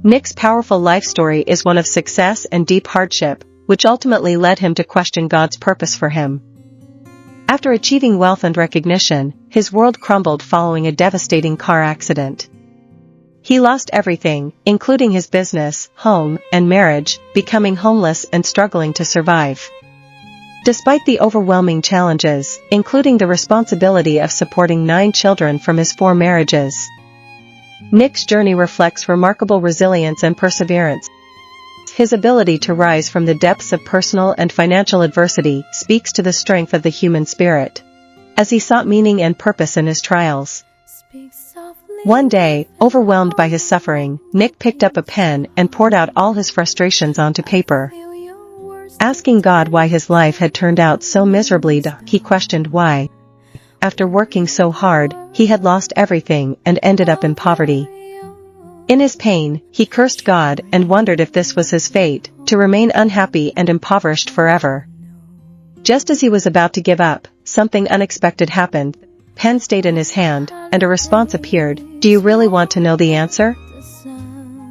Nick's powerful life story is one of success and deep hardship, which ultimately led him to question God's purpose for him. After achieving wealth and recognition, his world crumbled following a devastating car accident. He lost everything, including his business, home, and marriage, becoming homeless and struggling to survive. Despite the overwhelming challenges, including the responsibility of supporting 9 children from his 4 marriages, Nick's journey reflects remarkable resilience and perseverance. His ability to rise from the depths of personal and financial adversity speaks to the strength of the human spirit, as he sought meaning and purpose in his trials. One day, overwhelmed by his suffering, Nick picked up a pen and poured out all his frustrations onto paper. Asking God why his life had turned out so miserably, he questioned why. After working so hard, he had lost everything and ended up in poverty. In his pain, he cursed God and wondered if this was his fate, to remain unhappy and impoverished forever. Just as he was about to give up, something unexpected happened. Pen stayed in his hand, and a response appeared. Do you really want to know the answer?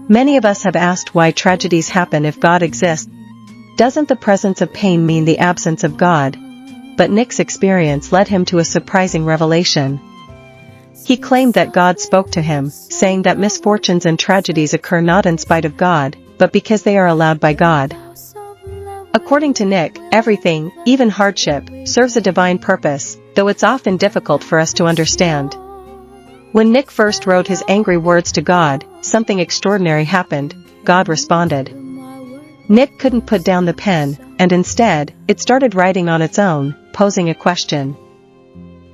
Many of us have asked why tragedies happen if God exists. Doesn't the presence of pain mean the absence of God? But Nick's experience led him to a surprising revelation. He claimed that God spoke to him, saying that misfortunes and tragedies occur not in spite of God, but because they are allowed by God. According to Nick, everything, even hardship, serves a divine purpose, though it's often difficult for us to understand. When Nick first wrote his angry words to God, something extraordinary happened. God responded. Nick couldn't put down the pen, and instead, it started writing on its own, posing a question.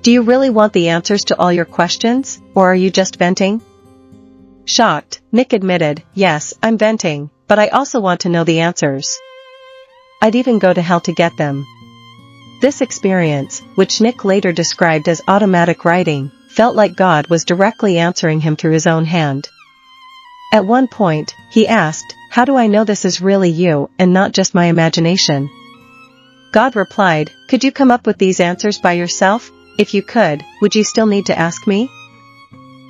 Do you really want the answers to all your questions, or are you just venting? Shocked, Nick admitted, yes, I'm venting, but I also want to know the answers. I'd even go to hell to get them. This experience, which Nick later described as automatic writing, felt like God was directly answering him through his own hand. At one point, he asked, how do I know this is really you, and not just my imagination? God replied, could you come up with these answers by yourself? If you could, would you still need to ask me?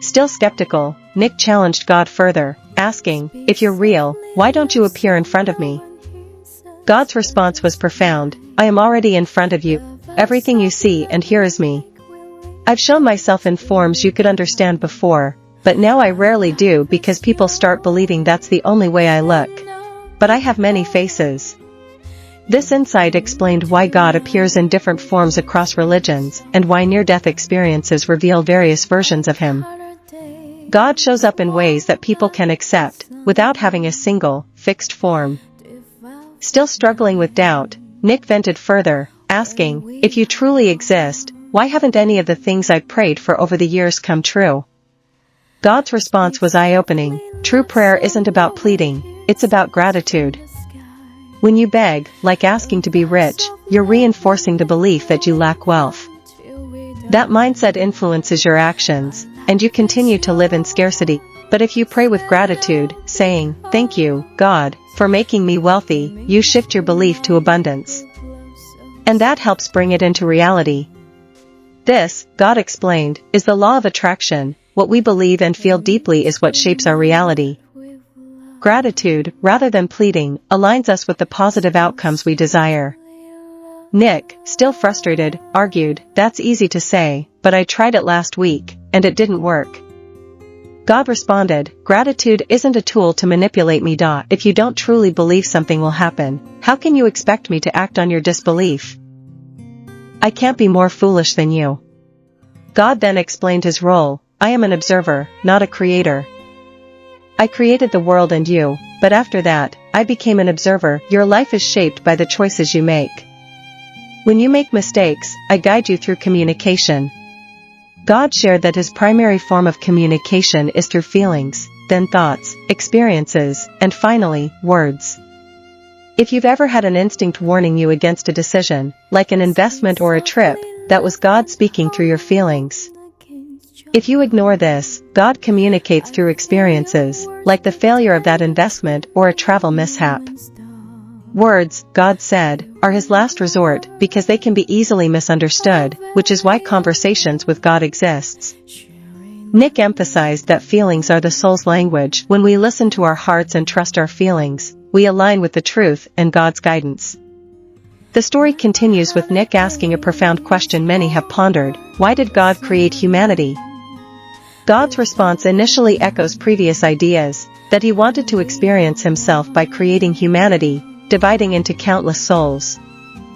Still skeptical, Nick challenged God further, asking, if you're real, why don't you appear in front of me? God's response was profound. I am already in front of you. Everything you see and hear is me. I've shown myself in forms you could understand before, but now I rarely do because people start believing that's the only way I look. But I have many faces. This insight explained why God appears in different forms across religions and why near-death experiences reveal various versions of him. God shows up in ways that people can accept, without having a single, fixed form. Still struggling with doubt, Nick vented further, asking, if you truly exist, why haven't any of the things I've prayed for over the years come true? God's response was eye-opening. True prayer isn't about pleading, it's about gratitude. When you beg, like asking to be rich, you're reinforcing the belief that you lack wealth. That mindset influences your actions, and you continue to live in scarcity. But if you pray with gratitude, saying, thank you, God, for making me wealthy, you shift your belief to abundance. And that helps bring it into reality. This, God explained, is the law of attraction. What we believe and feel deeply is what shapes our reality. Gratitude, rather than pleading, aligns us with the positive outcomes we desire. Nick, still frustrated, argued, that's easy to say, but I tried it last week, and it didn't work. God responded, gratitude isn't a tool to manipulate me. If you don't truly believe something will happen, how can you expect me to act on your disbelief? I can't be more foolish than you. God then explained his role. I am an observer, not a creator. I created the world and you, but after that, I became an observer. Your life is shaped by the choices you make. When you make mistakes, I guide you through communication. God shared that his primary form of communication is through feelings, then thoughts, experiences, and finally, words. If you've ever had an instinct warning you against a decision, like an investment or a trip, that was God speaking through your feelings. If you ignore this, God communicates through experiences, like the failure of that investment or a travel mishap. Words, God said, are his last resort because they can be easily misunderstood, which is why conversations with God exists. Nick emphasized that feelings are the soul's language. When we listen to our hearts and trust our feelings, we align with the truth and God's guidance. The story continues with Nick asking a profound question many have pondered: why did God create humanity? God's response initially echoes previous ideas, that he wanted to experience himself by creating humanity, dividing into countless souls,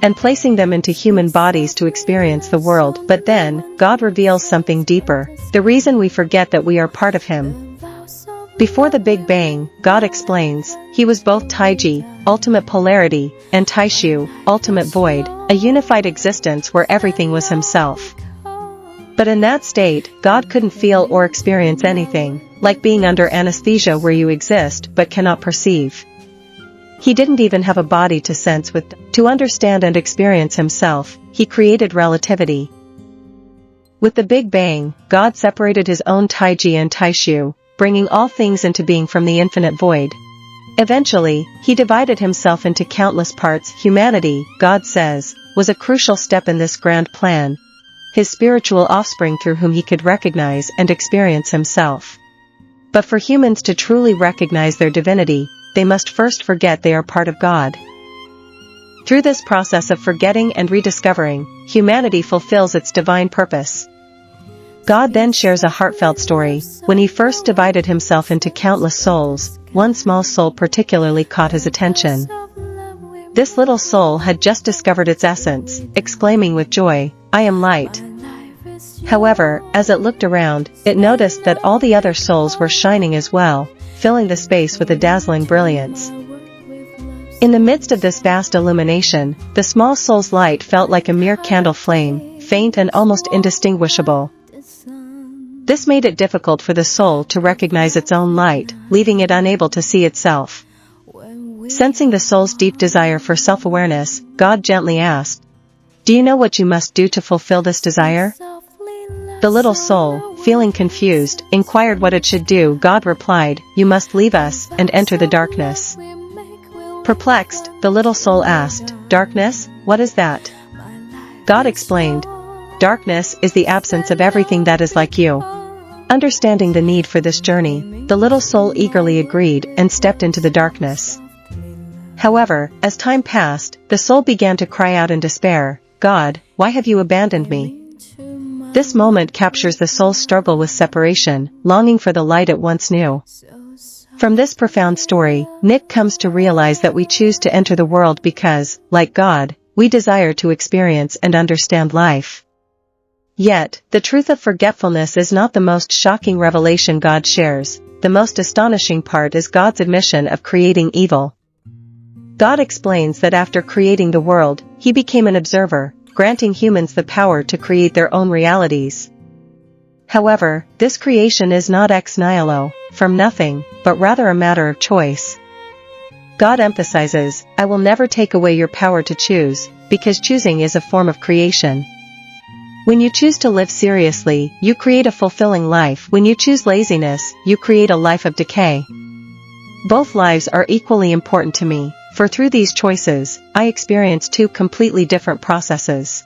and placing them into human bodies to experience the world. But then, God reveals something deeper: the reason we forget that we are part of him. Before the Big Bang, God explains, he was both Taiji, ultimate polarity, and Taishu, ultimate void, a unified existence where everything was himself. But in that state, God couldn't feel or experience anything, like being under anesthesia where you exist but cannot perceive. He didn't even have a body to sense with. To understand and experience himself, he created relativity. With the Big Bang, God separated his own Taiji and Taishu, bringing all things into being from the infinite void. Eventually, he divided himself into countless parts. Humanity, God says, was a crucial step in this grand plan, his spiritual offspring through whom he could recognize and experience himself. But for humans to truly recognize their divinity, they must first forget they are part of God. Through this process of forgetting and rediscovering, humanity fulfills its divine purpose. God then shares a heartfelt story. When he first divided himself into countless souls, one small soul particularly caught his attention. This little soul had just discovered its essence, exclaiming with joy, "I am light." However, as it looked around, it noticed that all the other souls were shining as well, filling the space with a dazzling brilliance. In the midst of this vast illumination, the small soul's light felt like a mere candle flame, faint and almost indistinguishable. This made it difficult for the soul to recognize its own light, leaving it unable to see itself. Sensing the soul's deep desire for self-awareness, God gently asked, "Do you know what you must do to fulfill this desire?" The little soul, feeling confused, inquired what it should do. God replied, "You must leave us and enter the darkness." Perplexed, the little soul asked, "Darkness? What is that?" God explained, "Darkness is the absence of everything that is like you." Understanding the need for this journey, the little soul eagerly agreed and stepped into the darkness. However, as time passed, the soul began to cry out in despair, "God, why have you abandoned me?" This moment captures the soul's struggle with separation, longing for the light it once knew. From this profound story, Nick comes to realize that we choose to enter the world because, like God, we desire to experience and understand life. Yet, the truth of forgetfulness is not the most shocking revelation God shares. The most astonishing part is God's admission of creating evil. God explains that after creating the world, he became an observer, granting humans the power to create their own realities. However, this creation is not ex nihilo, from nothing, but rather a matter of choice. God emphasizes, "I will never take away your power to choose, because choosing is a form of creation." When you choose to live seriously, you create a fulfilling life. When you choose laziness, you create a life of decay. Both lives are equally important to me, for through these choices, I experience two completely different processes.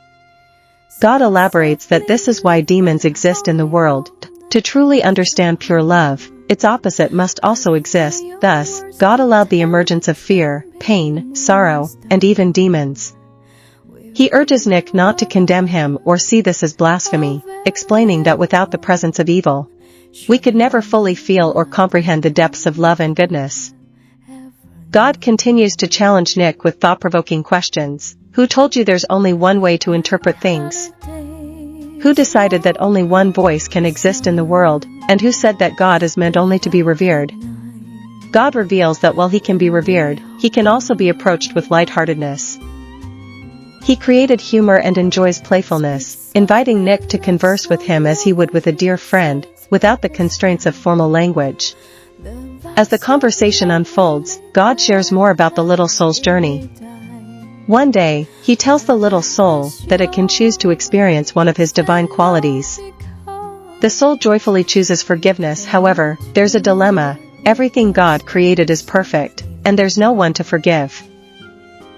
God elaborates that this is why demons exist in the world. To truly understand pure love, its opposite must also exist. Thus, God allowed the emergence of fear, pain, sorrow, and even demons. He urges Nick not to condemn him or see this as blasphemy, explaining that without the presence of evil, we could never fully feel or comprehend the depths of love and goodness. God continues to challenge Nick with thought-provoking questions. Who told you there's only one way to interpret things? Who decided that only one voice can exist in the world, and who said that God is meant only to be revered? God reveals that while he can be revered, he can also be approached with lightheartedness. He created humor and enjoys playfulness, inviting Nick to converse with him as he would with a dear friend, without the constraints of formal language. As the conversation unfolds, God shares more about the little soul's journey. One day, he tells the little soul that it can choose to experience one of his divine qualities. The soul joyfully chooses forgiveness. However, there's a dilemma. Everything God created is perfect, and there's no one to forgive.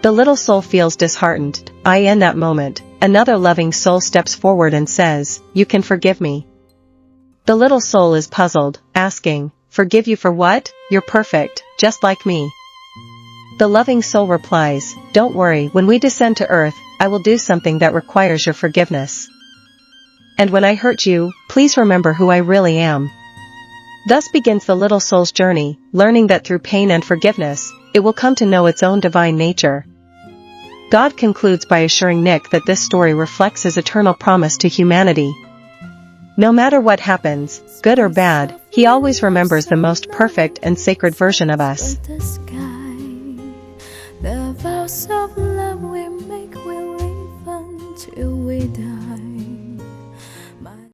The little soul feels disheartened. In that moment, another loving soul steps forward and says, "You can forgive me." The little soul is puzzled, asking, "Forgive you for what? You're perfect, just like me." The loving soul replies, "Don't worry, when we descend to earth, I will do something that requires your forgiveness. And when I hurt you, please remember who I really am." Thus begins the little soul's journey, learning that through pain and forgiveness, it will come to know its own divine nature. God concludes by assuring Nick that this story reflects his eternal promise to humanity. No matter what happens, good or bad, he always remembers the most perfect and sacred version of us.